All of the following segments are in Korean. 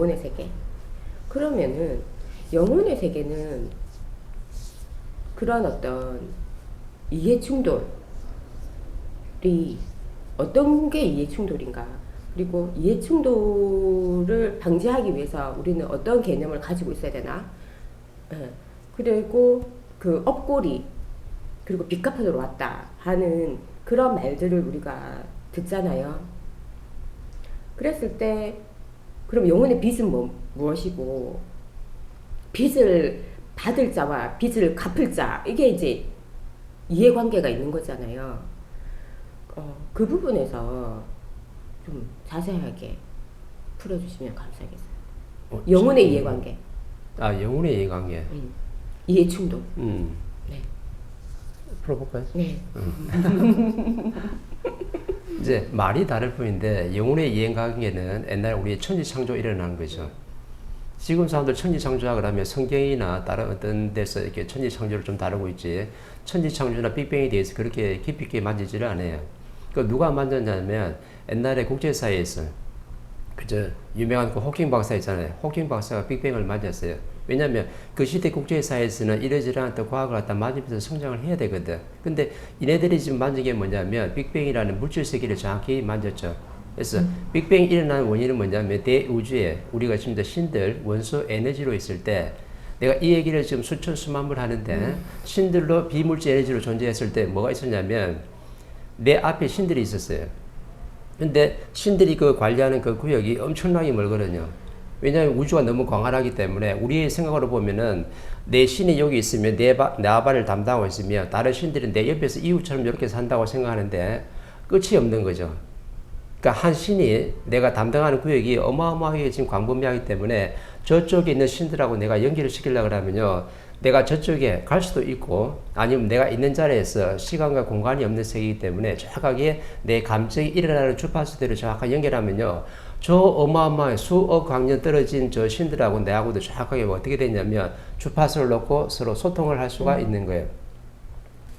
영혼의 세계. 그러면은 영혼의 세계는 그런 어떤 이해 충돌이 어떤 게 이해 충돌인가? 그리고 이해 충돌을 방지하기 위해서 우리는 어떤 개념을 가지고 있어야 되나? 그리고 그 업골이 그리고 빚갚아주러 왔다 하는 그런 말들을 우리가 듣잖아요. 그랬을 때 그럼 영혼의 빚은 무엇이고 빚을 받을 자와 빚을 갚을 자 이게 이제 이해관계가 있는 거잖아요. 그 부분에서 좀 자세하게 풀어주시면 감사하겠어요. 영혼의 이해관계. 영혼의 이해관계. 이해 충돌. 네. 풀어볼까요? 네. 이제 말이 다를 뿐인데 영혼의 이해관계는 옛날 우리 천지창조 일어난 거죠. 지금 사람들 천지창조학을 하면 성경이나 다른 어떤 데서 이렇게 천지창조를 좀 다루고 있지 천지창조나 빅뱅에 대해서 그렇게 깊이 있게 만지지를 않아요. 그 누가 만졌냐면 옛날에 국제사회에서 그저 유명한 그 호킹 박사 있잖아요. 호킹 박사가 빅뱅을 만졌어요. 왜냐하면 그 시대 국제사회에서는 이러저러한 또 과학을 갖다 만지면서 성장을 해야 되거든. 근데 이네들이 지금 만진 게 뭐냐면 빅뱅이라는 물질 세계를 정확히 만졌죠. 그래서 빅뱅이 일어나는 원인은 뭐냐면 대우주에 우리가 지금 신들 원소 에너지로 있을 때 내가 이 얘기를 지금 수천 수만 번 하는데 신들로 비물질 에너지로 존재했을 때 뭐가 있었냐면 내 앞에 신들이 있었어요. 근데 신들이 그 관리하는 그 구역이 엄청나게 멀거든요. 왜냐하면 우주가 너무 광활하기 때문에 우리의 생각으로 보면은 내 신이 여기 있으면 내 아반을 담당하고 있으면 다른 신들은 내 옆에서 이웃처럼 이렇게 산다고 생각하는데 끝이 없는 거죠. 그러니까 한 신이 내가 담당하는 구역이 어마어마하게 지금 광범위하기 때문에 저쪽에 있는 신들하고 내가 연결을 시키려고 하면요. 내가 저쪽에 갈 수도 있고 아니면 내가 있는 자리에서 시간과 공간이 없는 세계이기 때문에 정확하게 내 감정이 일어나는 주파수대로 정확하게 연결하면요. 저 어마어마한 수억 광년 떨어진 저 신들하고 내하고도 정확하게 어떻게 되냐면 주파수를 놓고 서로 소통을 할 수가 있는 거예요.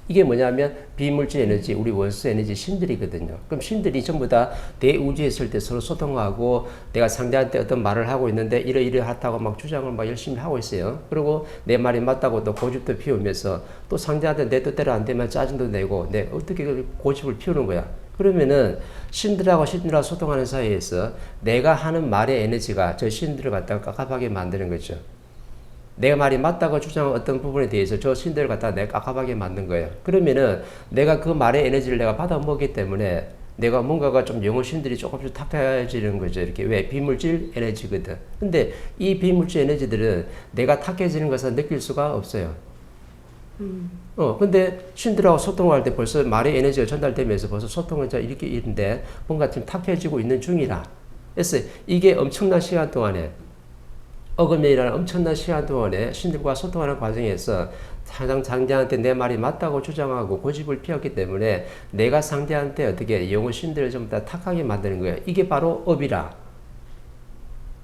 이게 뭐냐면 비물질 에너지, 우리 원소 에너지 신들이거든요. 그럼 신들이 전부 다 대우주에 있을 때 서로 소통하고 내가 상대한테 어떤 말을 하고 있는데 이러이러하다고 막 주장을 막 열심히 하고 있어요. 그리고 내 말이 맞다고 또 고집도 피우면서 또 상대한테 내 뜻대로 안 되면 짜증도 내고 내 어떻게 고집을 피우는 거야. 그러면은 신들하고 소통하는 사이에서 내가 하는 말의 에너지가 저 신들을 갖다가 깝깝하게 만드는 거죠. 내가 말이 맞다고 주장한 어떤 부분에 대해서 저 신들을 갖다가 내가 깝깝하게 만든 거예요. 그러면은 내가 그 말의 에너지를 내가 받아 먹기 때문에 내가 뭔가가 좀 영혼 신들이 조금씩 탁해지는 거죠. 이렇게 왜 비물질 에너지거든. 근데 이 비물질 에너지들은 내가 탁해지는 것을 느낄 수가 없어요. 근데 신들하고 소통할 때 벌써 말의 에너지가 전달되면서 벌써 소통을 이렇게 있는데 뭔가 좀 탁해지고 있는 중이라. 그래서 이게 엄청난 시간 동안에 어금니라는 엄청난 시간 동안에 신들과 소통하는 과정에서 상대한테 내 말이 맞다고 주장하고 고집을 피웠기 때문에 내가 상대한테 어떻게 영혼 신들을 좀 다 탁하게 만드는 거예요. 이게 바로 업이라.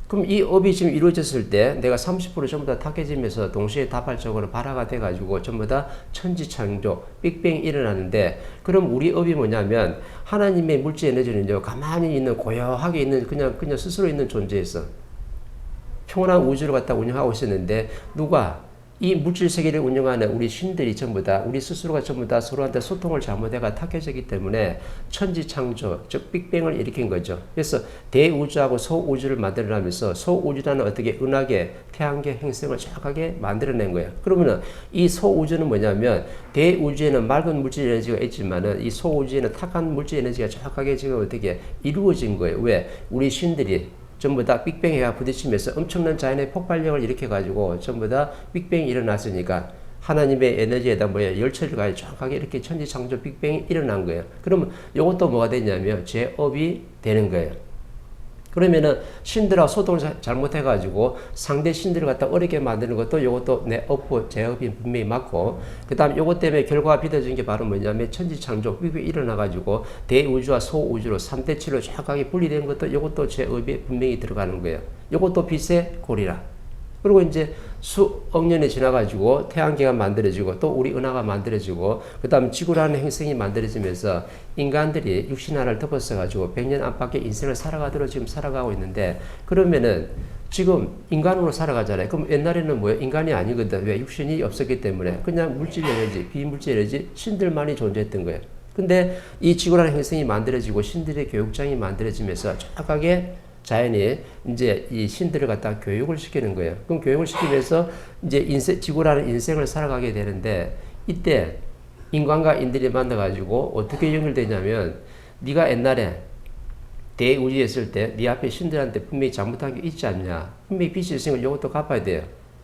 그럼 이 업이 지금 이루어졌을 때 내가 30% 전부 다 탁해지면서 동시에 다발적으로 발화가 돼가지고 전부 다 천지창조, 빅뱅이 일어나는데 그럼 우리 업이 뭐냐면 하나님의 물질 에너지는요 가만히 있는 고요하게 있는 그냥 스스로 있는 존재였어. 평온한 우주를 갖다 운영하고 있었는데 누가 이 물질 세계를 운영하는 우리 신들이 전부 다 우리 스스로가 전부 다 서로한테 소통을 잘못해가 탁해지기 때문에 천지창조 즉 빅뱅을 일으킨 거죠. 그래서 대우주하고 소우주를 만들어내면서 소우주라는 어떻게 은하계 태양계 행성을 정확하게 만들어낸 거예요. 그러면은 이 소우주는 뭐냐면 대우주에는 맑은 물질 에너지가 있지만은 이 소우주에는 탁한 물질 에너지가 정확하게 지금 어떻게 이루어진 거예요. 왜? 우리 신들이 전부 다 빅뱅에 부딪히면서 엄청난 자연의 폭발력을 일으켜가지고 전부 다 빅뱅이 일어났으니까 하나님의 에너지에다 열처리를 가해 정확하게 이렇게 천지창조 빅뱅이 일어난 거예요. 그러면 이것도 뭐가 되냐면 제업이 되는 거예요. 그러면은 신들하고 소통을 잘못해가지고 상대 신들을 갖다 어렵게 만드는 것도 이것도 내 업고 제업이 분명히 맞고 그 다음 이것 때문에 결과가 빚어진 게 바로 뭐냐면 천지창조 빅뱅이 일어나가지고 대우주와 소우주로 3대치로 정확하게 분리된 것도 이것도 제업이 분명히 들어가는 거예요. 이것도 빛의 고리라. 그리고 이제 수억 년이 지나가지고 태양계가 만들어지고 또 우리 은하가 만들어지고 그 다음 지구라는 행성이 만들어지면서 인간들이 육신 하나를 덮어서 가지고 100년 안팎의 인생을 살아가도록 지금 살아가고 있는데 그러면은 지금 인간으로 살아가잖아요. 그럼 옛날에는 뭐예요? 인간이 아니거든. 왜? 육신이 없었기 때문에. 그냥 물질 에너지, 비물질 에너지, 신들만이 존재했던 거예요. 근데 이 지구라는 행성이 만들어지고 신들의 교육장이 만들어지면서 정확하게 자연이 이제 이 신들을 갖다 교육을 시키는 거예요. 그럼 교육을 시키면서 이제 지구라는 인생을 살아가게 되는데 이때 인간과 인들이 만나가지고 어떻게 연결되냐면 네가 옛날에 대우주에 있을 때 네 앞에 신들한테 분명히 잘못한 게 있지 않냐. 분명히 빚이 있으니까 이것도 갚아야 돼요.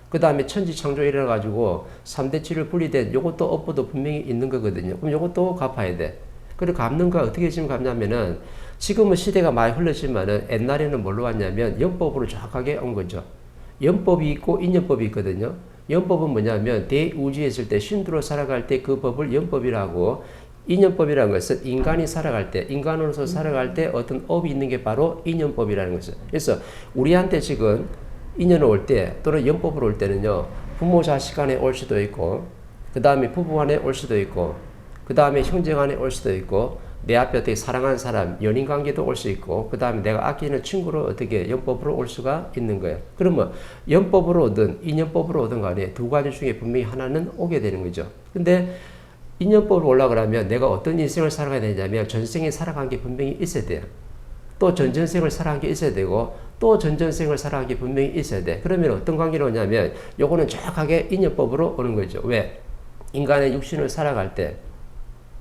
그 다음에 천지창조 일어나가지고 3대 7을 분리된 요것도 업보도 분명히 있는 거거든요. 그럼 요것도 갚아야 돼. 그리고 갚는 거 어떻게 지금 갚냐면은 지금은 시대가 많이 흘렀지만은 옛날에는 뭘로 왔냐면 연법으로 정확하게 온 거죠. 연법이 있고 인연법이 있거든요. 연법은 뭐냐면 대우주에 있을 때 신들로 살아갈 때 그 법을 연법이라고 인연법이라는 것은 인간이 살아갈 때, 인간으로서 살아갈 때 어떤 업이 있는 게 바로 인연법이라는 것이죠. 그래서 우리한테 지금 인연을 올 때 또는 연법으로 올 때는요, 부모 자식 간에 올 수도 있고, 그 다음에 부부 간에 올 수도 있고, 그 다음에 형제 간에 올 수도 있고, 내 앞에 어떻게 사랑하는 사람, 연인 관계도 올 수 있고, 그 다음에 내가 아끼는 친구로 어떻게 연법으로 올 수가 있는 거예요. 그러면 연법으로 오든 인연법으로 오든 간에 두 가지 중에 분명히 하나는 오게 되는 거죠. 근데 인연법으로 올라가려면 내가 어떤 인생을 살아가야 되냐면 전생에 살아간 게 분명히 있어야 돼요. 또 전전생을 살아간 게 있어야 되고 또 전전생을 살아간 게 분명히 있어야 돼. 그러면 어떤 관계로 오냐면 요거는 정확하게 인연법으로 오는 거죠. 왜? 인간의 육신을 살아갈 때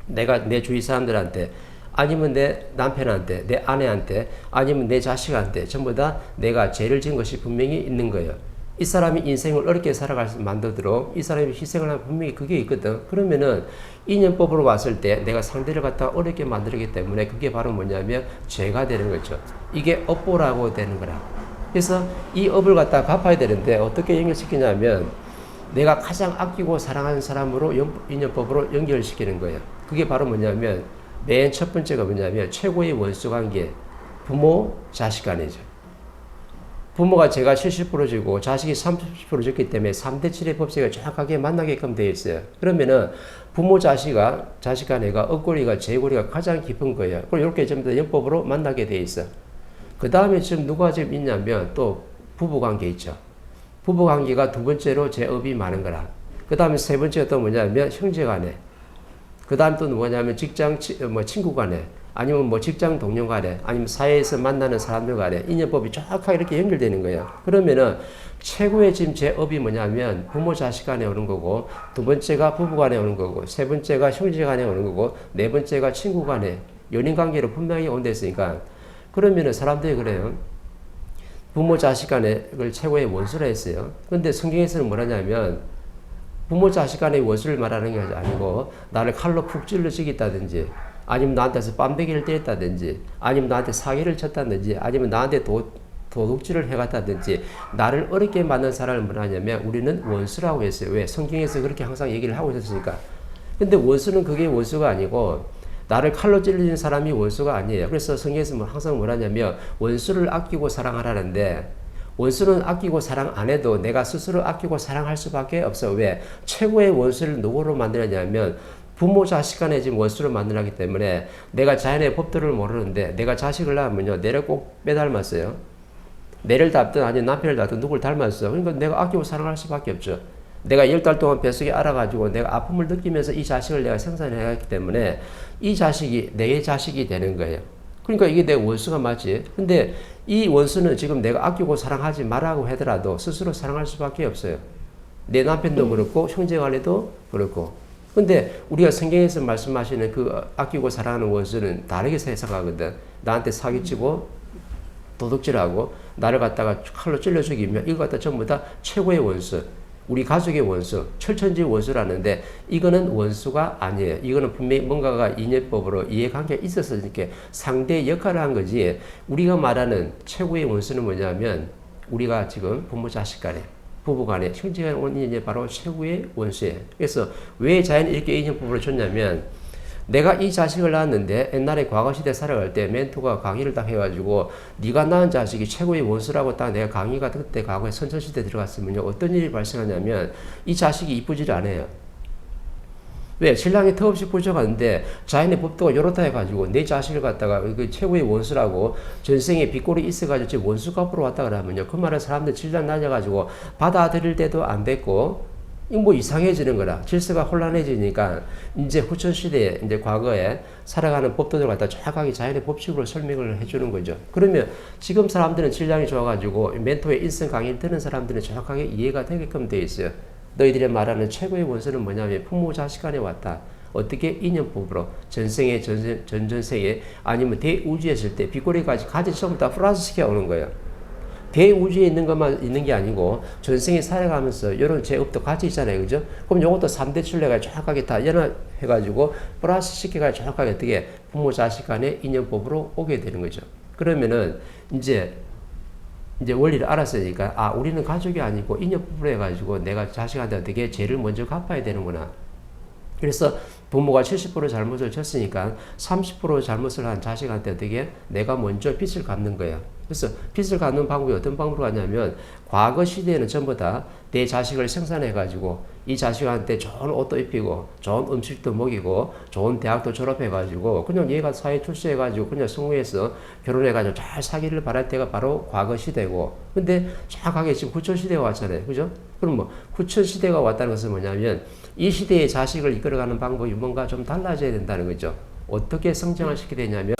내가 내 주위 사람들한테 아니면 내 남편한테 내 아내한테 아니면 내 자식한테 전부 다 내가 죄를 지은 것이 분명히 있는 거예요. 이 사람이 인생을 어렵게 살아갈 수 만들도록 이 사람이 희생을 하면 분명히 그게 있거든. 그러면은 인연법으로 왔을 때 내가 상대를 갖다 어렵게 만들기 때문에 그게 바로 뭐냐면 죄가 되는 거죠. 이게 업보라고 되는 거라. 그래서 이 업을 갖다 갚아야 되는데 어떻게 연결시키냐면 내가 가장 아끼고 사랑하는 사람으로 인연법으로 연결시키는 거예요. 그게 바로 뭐냐면 맨 첫 번째가 뭐냐면 최고의 원수 관계, 부모, 자식 간이죠. 부모가 제가 70% 지고 자식이 30% 졌기 때문에 3대 7의 법칙을 정확하게 만나게끔 되어 있어요. 그러면은 부모 자식 간에가 업고리가 재고리가 가장 깊은 거예요. 그리고 이렇게 전부 다 연법으로 만나게 되어 있어. 그 다음에 지금 누가 지금 있냐면 또 부부 관계 있죠. 부부 관계가 두 번째로 제 업이 많은 거라. 그 다음에 세 번째가 또 뭐냐면 형제 간에. 그 다음 또 뭐냐면 친구 간에. 아니면 직장 동료 간에, 아니면 사회에서 만나는 사람들 간에 인연법이 정확하게 이렇게 연결되는 거예요. 그러면은 최고의 지금 제 업이 뭐냐면 부모 자식 간에 오는 거고, 두 번째가 부부 간에 오는 거고, 세 번째가 형제 간에 오는 거고, 네 번째가 친구 간에 연인 관계로 분명히 온다 했으니까, 그러면은 사람들이 그래요. 부모 자식 간에 그걸 최고의 원수라 했어요. 근데 성경에서는 뭐라냐면 부모 자식 간의 원수를 말하는 게 아니고 나를 칼로 푹 찔러 죽였다든지 아니면 나한테서 빰배기를 때렸다든지 아니면 나한테 사기를 쳤다든지 아니면 나한테 도둑질을 해갔다든지 나를 어렵게 만든 사람을 뭐라냐면 우리는 원수라고 했어요. 왜? 성경에서 그렇게 항상 얘기를 하고 있었으니까. 근데 원수는 그게 원수가 아니고 나를 칼로 찔리는 사람이 원수가 아니에요. 그래서 성경에서 항상 뭐라냐면 원수를 아끼고 사랑하라는데 원수는 아끼고 사랑 안 해도 내가 스스로 아끼고 사랑할 수밖에 없어. 왜? 최고의 원수를 누구로 만드느냐면 부모 자식 간에 지금 원수를 만들기 때문에 내가 자연의 법도를 모르는데 내가 자식을 낳으면요 내를 꼭 빼닮았어요. 내를 닮든 아니면 남편을 닮든 누굴 닮았어. 그러니까 내가 아끼고 사랑할 수밖에 없죠. 내가 10달 동안 뱃속에 알아가지고 내가 아픔을 느끼면서 이 자식을 내가 생산해왔기 때문에 이 자식이 내 자식이 되는 거예요. 그러니까 이게 내 원수가 맞지. 근데 이 원수는 지금 내가 아끼고 사랑하지 말라고 하더라도 스스로 사랑할 수밖에 없어요. 내 남편도 그렇고 형제간에도 그렇고. 근데 우리가 성경에서 말씀하시는 그 아끼고 사랑하는 원수는 다르게 해석하거든. 나한테 사기치고 도둑질하고 나를 갖다가 칼로 찔러 죽이면 이거 갖다 전부 다 최고의 원수. 우리 가족의 원수, 철천지 원수라는데 이거는 원수가 아니에요. 이거는 분명히 뭔가가 인연법으로 이해관계가 있어서 이렇게 상대의 역할을 한 거지. 우리가 말하는 최고의 원수는 뭐냐면 우리가 지금 부모 자식 간에 부부 간에 형제 간에 온 인연이 바로 최고의 원수예요. 그래서 왜 자연이 이렇게 인연법으로 줬냐면 내가 이 자식을 낳았는데 옛날에 과거시대 살아갈 때 멘토가 강의를 딱 해가지고 네가 낳은 자식이 최고의 원수라고 딱 내가 강의가 그때 과거에 선천시대 들어갔으면요 어떤 일이 발생하냐면 이 자식이 이쁘지를 않아요. 왜? 신랑이 턱없이 부정하는데 자연의 법도가 요렇다 해가지고 내 자식을 갖다가 그 최고의 원수라고 전생에 빚골이 있어가지고 지금 원수 갚으러 왔다 그러면요. 그 말은 사람들 질량 낮아가지고 받아들일 때도 안 됐고 이거 뭐 이상해지는 거라. 질서가 혼란해지니까 이제 후천시대에 이제 과거에 살아가는 법도들 갖다 정확하게 자연의 법칙으로 설명을 해주는 거죠. 그러면 지금 사람들은 질량이 좋아가지고 멘토의 인성 강의를 듣는 사람들은 정확하게 이해가 되게끔 돼 있어요. 너희들이 말하는 최고의 원수는 뭐냐면 부모 자식 간에 왔다. 어떻게 인연법으로 전생에 전전생에 아니면 대우주에 있을 때 빗꼬리까지 가지 전부 다 플러스 시켜 오는 거예요. 대우주에 있는 것만 있는 게 아니고 전생에 살아가면서 이런 제업도 같이 있잖아요. 그죠? 그럼 요것도 3대 출래가 정확하게 다 연합해가지고 플러스 시켜가 정확하게 어떻게 부모 자식 간의 인연법으로 오게 되는 거죠. 그러면은 이제 원리를 알았으니까 아 우리는 가족이 아니고 인연법으로 해가지고 내가 자식한테 어떻게 죄를 먼저 갚아야 되는구나. 그래서 부모가 70% 잘못을 졌으니까 30% 잘못을 한 자식한테 어떻게 내가 먼저 빚을 갚는 거예요. 그래서 빚을 갚는 방법이 어떤 방법으로 가냐면 과거 시대에는 전부 다 내 자식을 생산해가지고 이 자식한테 좋은 옷도 입히고 좋은 음식도 먹이고 좋은 대학도 졸업해가지고 그냥 얘가 사회 출세해가지고 그냥 성공해서 결혼해가지고 잘 사기를 바랄 때가 바로 과거 시대고 근데 정확하게 지금 후천 시대가 왔잖아요. 그죠? 그럼 뭐 후천 시대가 왔다는 것은 뭐냐면 이 시대의 자식을 이끌어가는 방법이 뭔가 좀 달라져야 된다는 거죠. 어떻게 성장을 시키게 되냐면